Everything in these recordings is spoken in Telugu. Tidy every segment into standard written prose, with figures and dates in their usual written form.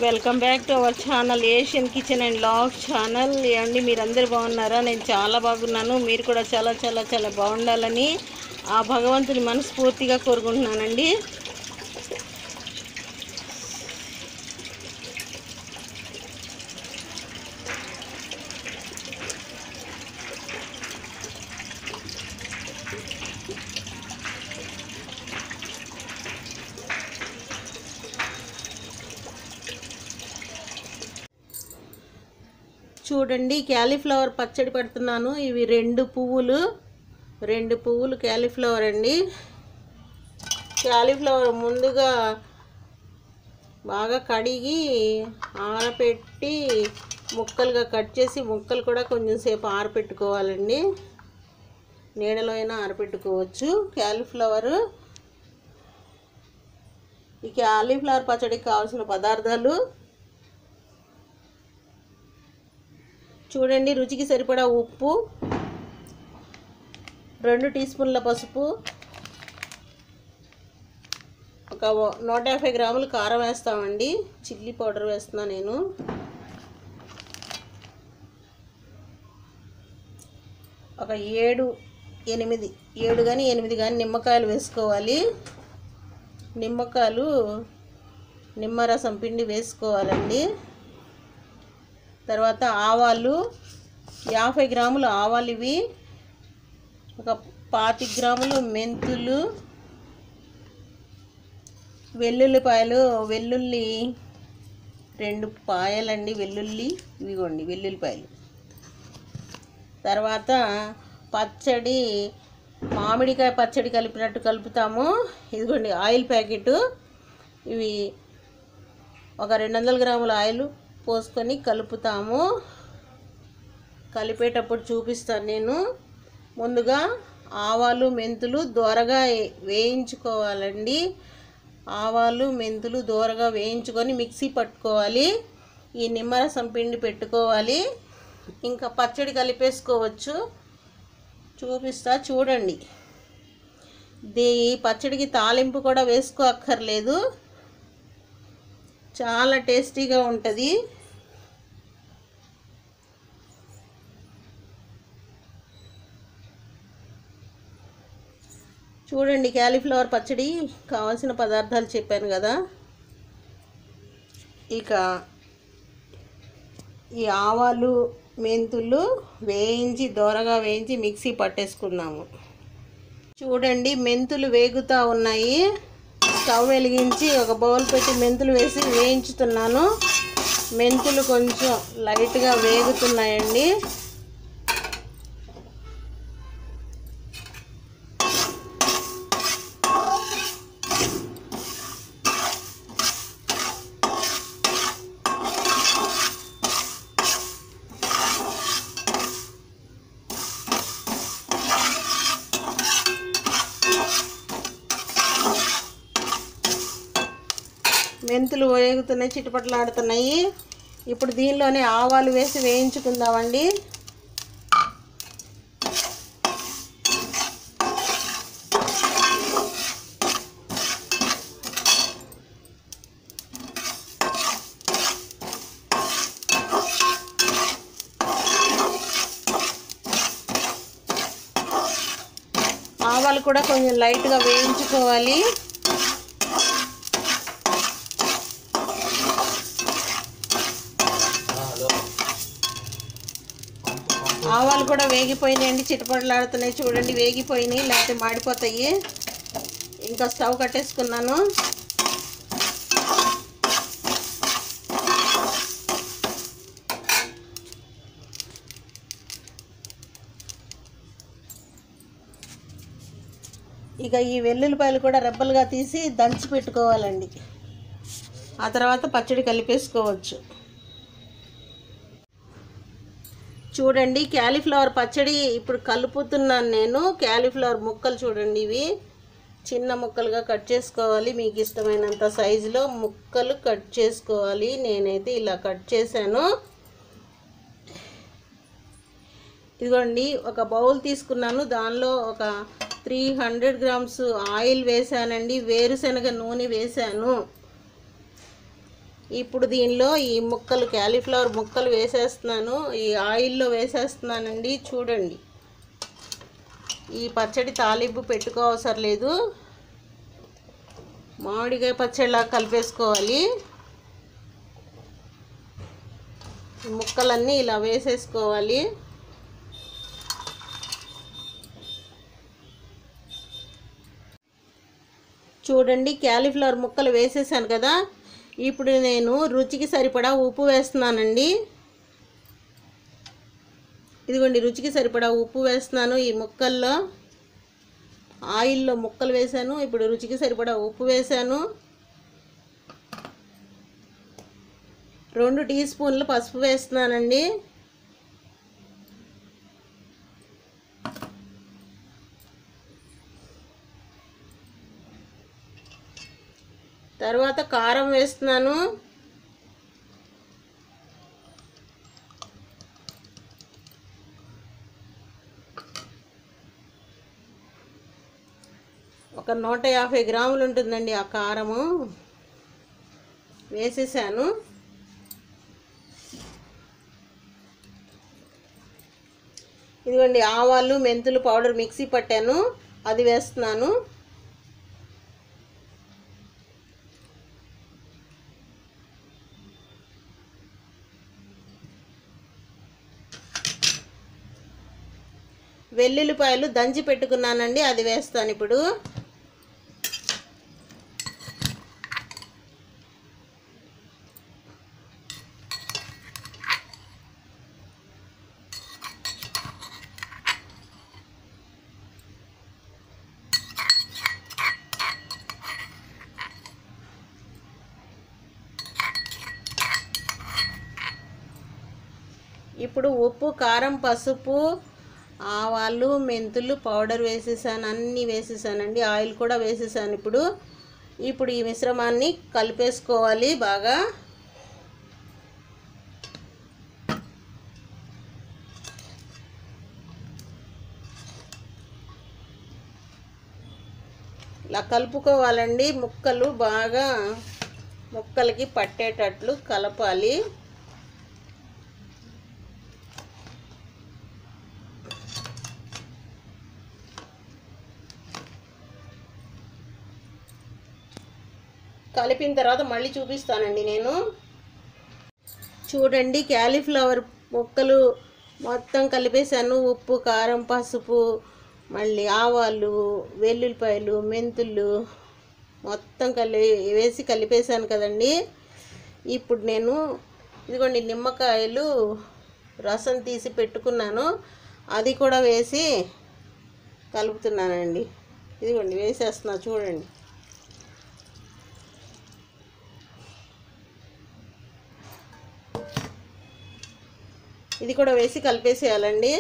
Welcome back to our channel Asian kitchen and vlog channel. ఏమండి మీరందరూ బాగున్నారా? నేను చాలా బాగున్నాను. మీరు కూడా చాలా చాలా చాలా బాగుండాలని ఆ భగవంతుని మనస్ఫూర్తిగా కోరుకుంటున్నానండి. చూడండి, క్యాలీఫ్లవర్ పచ్చడి పెడుతున్నాను. ఇవి రెండు పువ్వులు క్యాలీఫ్లవర్ అండి. క్యాలీఫ్లవర్ ముందుగా బాగా కడిగి ఆరబెట్టి ముక్కలుగా కట్ చేసి ముక్కలు కూడా కొంచెం సేపు ఆరబెట్టుకోవాలండి. నీడలో అయినా ఆరబెట్టుకోవచ్చు క్యాలీఫ్లవర్. ఈ క్యాలీఫ్లవర్ పచ్చడికి కావాల్సిన పదార్థాలు చూడండి. రుచికి సరిపడా ఉప్పు, 2 టీ స్పూన్ల పసుపు, ఒక 150 గ్రాములు కారం వేస్తామండి. చిల్లీ పౌడర్ వేస్తున్నాను నేను. ఒక 7 కానీ 8 కానీ నిమ్మకాయలు వేసుకోవాలి. నిమ్మరసం పిండి వేసుకోవాలండి. తర్వాత ఆవాలు 50 గ్రాములు ఆవాలు, ఇవి ఒక 25 గ్రాములు మెంతులు, వెల్లుల్లి 2 పాయలండి. ఇవిగోండి వెల్లుల్లిపాయలు. తర్వాత పచ్చడి, మామిడికాయ పచ్చడి కలిపినట్టు కలుపుతాము. ఇదిగోండి ఆయిల్ ప్యాకెట్. ఇవి ఒక 200 గ్రాముల ఆయిల్ పోసుకొని కలుపుతాము. కలిపేటప్పుడు చూపిస్తాను నేను. ముందుగా ఆవాలు మెంతులు దోరగా వేయించుకోవాలండి. ఆవాలు మెంతులు దోరగా వేయించుకొని మిక్సీ పట్టుకోవాలి. ఈ నిమ్మరసం పిండి పెట్టుకోవాలి. ఇంకా పచ్చడి కలిపేసుకోవచ్చు. చూపిస్తా చూడండి. ఈ పచ్చడికి తాలింపు కూడా వేసుకోక్కర్లేదు, చాలా టేస్టీగా ఉంటుంది. చూడండి, క్యాలీఫ్లవర్ పచ్చడి కావాల్సిన పదార్థాలు చెప్పాను కదా. ఇక ఈ ఆవాలు మెంతులు దోరగా వేయించి మిక్సీ పట్టేసుకున్నాము. చూడండి, మెంతులు వేగుతూ ఉన్నాయి. స్టవ్ వెలిగించి ఒక బౌల్ పెట్టి మెంతులు వేసి వేయించుతున్నాను. మెంతులు కొంచెం లైట్గా వేగుతున్నాయండి. మెంతులు వేగుతున్నాయి, చిటపటలాడుతున్నాయి. ఇప్పుడు దీనిలోనే ఆవాలు వేసి వేయించుకుందామండి. ఆవాలు కూడా కొంచెం లైట్గా వేయించుకోవాలి. ఆవాలు కూడా వేగిపోయినాయండి, చిటపటలాడుతున్నాయి. చూడండి, వేగిపోయినాయి, లేకపోతే మాడిపోతాయి. ఇంకా స్టవ్ కట్టేసుకున్నాను. ఇక ఈ వెల్లుల్లిపాయలు కూడా రెబ్బలుగా తీసి దంచి పెట్టుకోవాలండి. ఆ తర్వాత పచ్చడి కలిపేసుకోవచ్చు. చూడండి, క్యాలీఫ్లవర్ పచ్చడి ఇప్పుడు కలుపుతున్నాను నేను. క్యాలీఫ్లవర్ ముక్కలు చూడండి, ఇవి చిన్న ముక్కలుగా కట్ చేసుకోవాలి. మీకు ఇష్టమైనంత సైజులో ముక్కలు కట్ చేసుకోవాలి. నేనైతే ఇలా కట్ చేశాను. ఇదిగోండి, ఒక బౌల్ తీసుకున్నాను. దానిలో ఒక 300 గ్రామ్స్ ఆయిల్ వేసానండి. వేరుశనగ నూనె వేసాను. ఇప్పుడు దీనిలో ఈ ముక్కలు క్యాలీఫ్లవర్ ముక్కలు వేసేస్తున్నాను, ఈ ఆయిల్లో వేసేస్తున్నానండి. చూడండి, ఈ పచ్చడి తాలింపు పెట్టుకోవసరం లేదు, మామిడికాయ పచ్చడిలా కలిపేసుకోవాలి. ముక్కలన్నీ ఇలా వేసేసుకోవాలి. చూడండి, క్యాలీఫ్లవర్ ముక్కలు వేసేసాను కదా. ఇప్పుడు నేను రుచికి సరిపడా ఉప్పు వేస్తున్నానండి. ఇదిగోండి, రుచికి సరిపడా ఉప్పు వేస్తున్నాను. ఈ ముక్కల్లో ఆయిల్లో ముక్కలు వేసాను. ఇప్పుడు రుచికి సరిపడా ఉప్పు వేసాను. 2 టీ స్పూన్లు పసుపు వేస్తున్నానండి. తర్వాత కారం వేస్తున్నాను. ఒక 150 గ్రాములు ఉంటుందండి ఆ కారము, వేసేసాను. ఇదిగోండి, ఆవాలు మెంతులు పౌడర్ మిక్సీ పట్టాను, అది వేస్తున్నాను. వెల్లుల్లిపాయలు దంచి పెట్టుకున్నానండి, అది వేస్తాను ఇప్పుడు. ఇప్పుడు ఉప్పు, కారం, పసుపు, ఆవాలు, మెంతులు పౌడర్ వేసేసాను, అన్నీ వేసేసానండి. ఆయిల్ కూడా వేసేసాను. ఇప్పుడు ఈ మిశ్రమాన్ని కలిపేసుకోవాలి బాగా. ఇలా కలుపుకోవాలండి. ముక్కలు బాగా ముక్కలకి పట్టేటట్లు కలపాలి. కలిపిన తర్వాత మళ్ళీ చూపిస్తానండి నేను. చూడండి, క్యాలీఫ్లవర్ ముక్కలు మొత్తం కలిపేసాను. ఉప్పు, కారం, పసుపు, మళ్ళీ ఆవాలు, వెల్లుల్లిపాయలు, మెంతులు మొత్తం వేసి కలిపేసాను కదండి. ఇప్పుడు నేను ఇదిగోండి, నిమ్మకాయలు రసం తీసి పెట్టుకున్నాను, అది కూడా వేసి కలుపుతున్నానండి. ఇదిగోండి, వేసేస్తున్నా చూడండి. ఇది కూడా వేసి కలిపేసేయాలండి.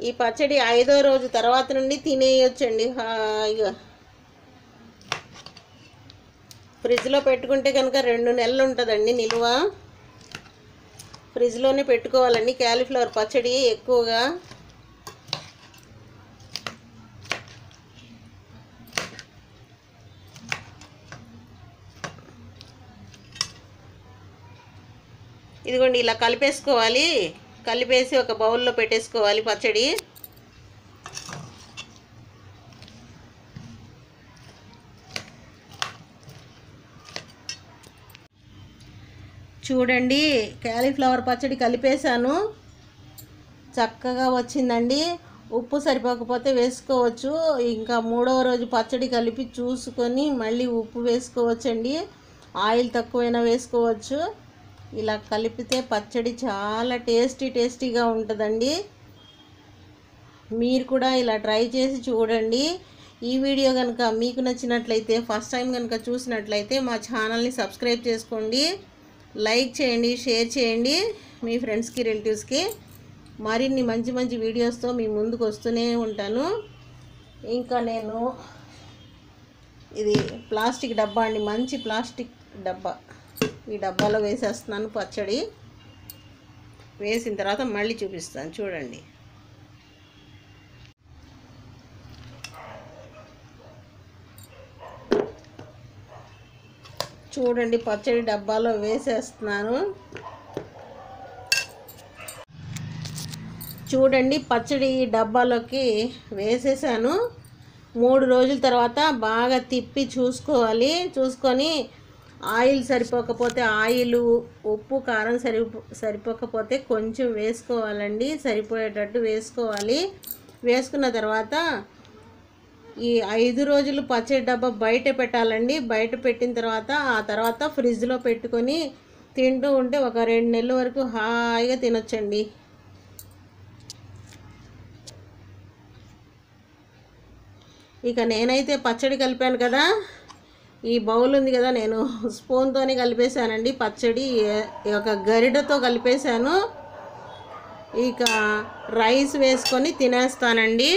ఈ పచ్చడి 5వ రోజు తర్వాత నుండి తినేయొచ్చండి హాయిగా. ఫ్రిడ్జ్లో పెట్టుకుంటే కనుక 2 నెలలు ఉంటుందండి నిల్వ. ఫ్రిడ్జ్లోనే పెట్టుకోవాలండి క్యాలీఫ్లవర్ పచ్చడి ఎక్కువగా. ఇదిగోండి, ఇలా కలిపేసుకోవాలి. కలిపేసి ఒక బౌల్లో పెట్టేసుకోవాలి పచ్చడి. చూడండి, క్యాలీఫ్లవర్ పచ్చడి కలిపేసాను, చక్కగా వచ్చిందండి. ఉప్పు సరిపోకపోతే వేసుకోవచ్చు. ఇంకా 3వ రోజు పచ్చడి కలిపి చూసుకొని మళ్ళీ ఉప్పు వేసుకోవచ్చండి. ఆయిల్ తక్కువైనా వేసుకోవచ్చు. ఇలా కలిపితే పచ్చడి చాలా టేస్టీగా ఉంటుందండి. మీరు కూడా ఇలా ట్రై చేసి చూడండి. ఈ వీడియో కనుక మీకు నచ్చినట్లయితే, ఫస్ట్ టైం కనుక చూసినట్లయితే మా ఛానల్ని సబ్స్క్రైబ్ చేసుకోండి, లైక్ చేయండి, షేర్ చేయండి మీ ఫ్రెండ్స్కి, రిలేటివ్స్కి. మరిన్ని మంచి వీడియోస్తో మీ ముందుకు వస్తూనే ఉంటాను. ఇంకా నేను ఇది ప్లాస్టిక్ డబ్బా అండి, మంచి ప్లాస్టిక్ డబ్బా. ఈ డబ్బాలో వేసేస్తున్నాను పచ్చడి. వేసిన తర్వాత మళ్ళీ చూపిస్తాను చూడండి. చూడండి పచ్చడి డబ్బాలో వేసేస్తున్నాను. చూడండి పచ్చడి డబ్బాలోకి వేసేసాను. 3 రోజుల తర్వాత బాగా తిప్పి చూసుకోవాలి. చూసుకొని ఆయిల్ సరిపోకపోతే ఆయిల్, ఉప్పు కారం సరిపోకపోతే కొంచెం వేసుకోవాలండి. సరిపోయేటట్టు వేసుకోవాలి. వేసుకున్న తర్వాత ఈ 5 రోజులు పచ్చడి డబ్బా బయట పెట్టాలండి. బయట పెట్టిన తర్వాత ఆ తర్వాత ఫ్రిడ్జ్లో పెట్టుకొని తింటూ ఉంటే ఒక 2 నెలల వరకు హాయిగా తినొచ్చండి. ఇక నేనైతే పచ్చడి కలిపాను కదా, ఈ బౌల్ ఉంది కదా, నేను స్పూన్తోనే కలిపేశానండి. పచ్చడి ఒక గరిటతో కలిపేశాను. ఇక రైస్ వేసుకొని తినేస్తానండి.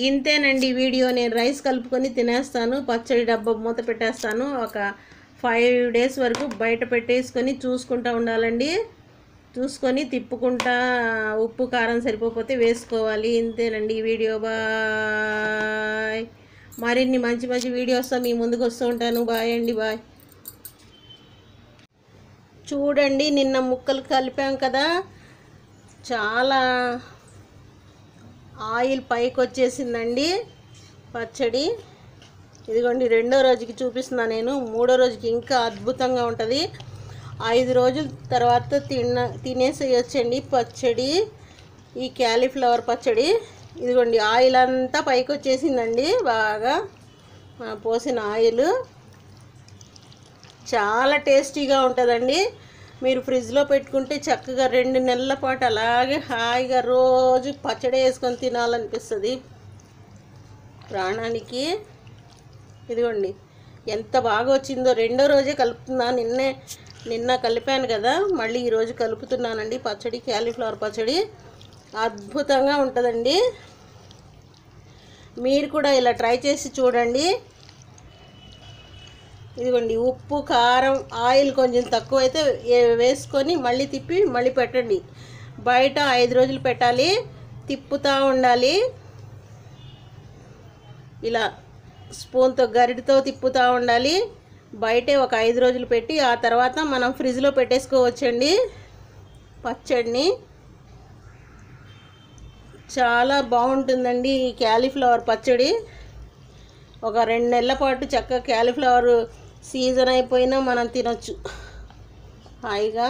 ఇంతేనండి వీడియో. నేను రైస్ కలుపుకొని తినేస్తాను. పచ్చడి డబ్బా మూత పెట్టేస్తాను. ఒక 5 days వరకు బయట పెట్టేసుకొని చూసుకుంటూ ఉండాలండి. చూసుకొని తిప్పుకుంటా ఉప్పు కారం సరిపోతే వేసుకోవాలి. ఇంతేనండి ఈ వీడియో. బాయ్. మరిన్ని మంచి మంచి వీడియోస్తో మీ ముందుకు వస్తూ ఉంటాను. బాయ్ అండి. బాయ్. చూడండి నిన్న ముక్కలు కలిపాం కదా, చాలా ఆయిల్ పైకి వచ్చేసిందండి పచ్చడి. ఇదిగోండి 2వ రోజుకి చూపిస్తున్నాను నేను. 3వ రోజుకి ఇంకా అద్భుతంగా ఉంటుంది. 5 రోజుల తర్వాత తినేసేయొచ్చండి పచ్చడి. ఈ క్యాలీఫ్లవర్ పచ్చడి. ఇదిగోండి ఆయిల్ అంతా పైకి వచ్చేసిందండి. బాగా పోసిన ఆయిల్ చాలా టేస్టీగా ఉంటుందండి. మీరు ఫ్రిడ్జ్లో పెట్టుకుంటే చక్కగా 2 నెలల పాటు అలాగే హాయిగా రోజు పచ్చడి వేసుకొని తినాలనిపిస్తుంది ప్రాణానికి. ఇదిగోండి ఎంత బాగా వచ్చిందో. 2వ రోజే కలుపుతున్నా. నిన్న కలిపాను కదా, మళ్ళీ ఈరోజు కలుపుతున్నానండి పచ్చడి. క్యాలీఫ్లవర్ పచ్చడి అద్భుతంగా ఉంటుందండి. మీరు కూడా ఇలా ట్రై చేసి చూడండి. ఇదిగోండి ఉప్పు కారం ఆయిల్ కొంచెం తక్కువైతే వేసుకొని మళ్ళీ తిప్పి మళ్ళీ పెట్టండి. బయట 5 రోజులు పెట్టాలి. తిప్పుతూ ఉండాలి. ఇలా స్పూన్తో గరిటతో తిప్పుతూ ఉండాలి. బయటే ఒక 5 రోజులు పెట్టి ఆ తర్వాత మనం ఫ్రిడ్జ్లో పెట్టేసుకోవచ్చండి పచ్చడిని. చాలా బాగుంటుందండి ఈ క్యాలీఫ్లవర్ పచ్చడి. ఒక 2 నెలల పాటు చక్కగా క్యాలీఫ్లవర్ సీజన్ అయిపోయినా మనం తినొచ్చు హాయిగా.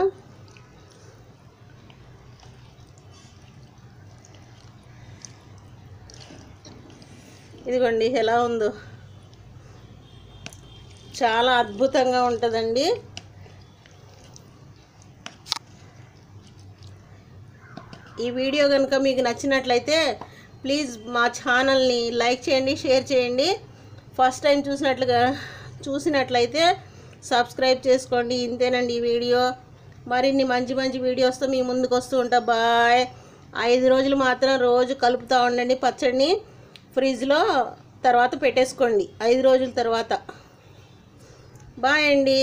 ఇదిగోండి ఎలా ఉందో. చాలా అద్భుతంగా ఉంటుందండి. ఈ వీడియో కనుక మీకు నచ్చినట్లయితే ప్లీజ్ మా ఛానల్ని లైక్ చేయండి, షేర్ చేయండి. ఫస్ట్ టైం చూసినట్లయితే సబ్స్క్రైబ్ చేసుకోండి. ఇంతేనండి ఈ వీడియో. మరిన్ని మంచి మంచి వీడియోస్తో మీ ముందుకు వస్తూ ఉంటా. బాయ్. 5 రోజులు మాత్రం రోజు కలుపుతూ ఉండండి పచ్చడిని. ఫ్రిడ్జ్లో తర్వాత పెట్టేసుకోండి 5 రోజుల తర్వాత. బాయ్ అండి.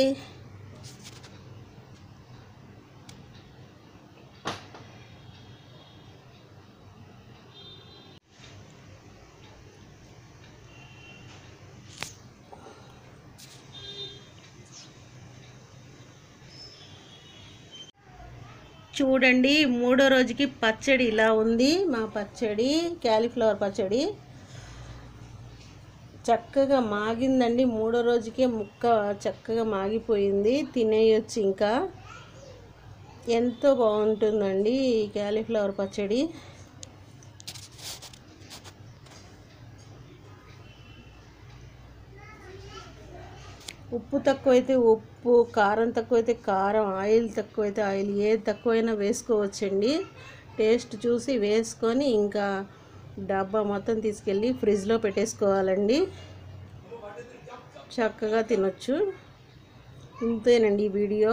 చూడండి 3వ రోజుకి పచ్చడి ఇలా ఉంది. మా పచ్చడి క్యాలీఫ్లవర్ పచ్చడి చక్కగా మాగిందండి. 3వ రోజుకే ముక్క చక్కగా మాగిపోయింది. తినేయొచ్చు. ఇంకా ఎంతో బాగుంటుందండి ఈ క్యాలీఫ్లవర్ పచ్చడి. ఉప్పు తక్కువైతే ఉప్పు, కారం తక్కువైతే కారం, ఆయిల్ తక్కువైతే ఆయిల్, ఏది తక్కువైనా వేసుకోవచ్చండి. టేస్ట్ చూసి వేసుకొని ఇంకా డబ్బా మొత్తం తీసుకెళ్ళి ఫ్రిడ్జ్లో పెట్టేసుకోవాలండి. చక్కగా తినొచ్చు. ఇంతేనండి ఈ వీడియో.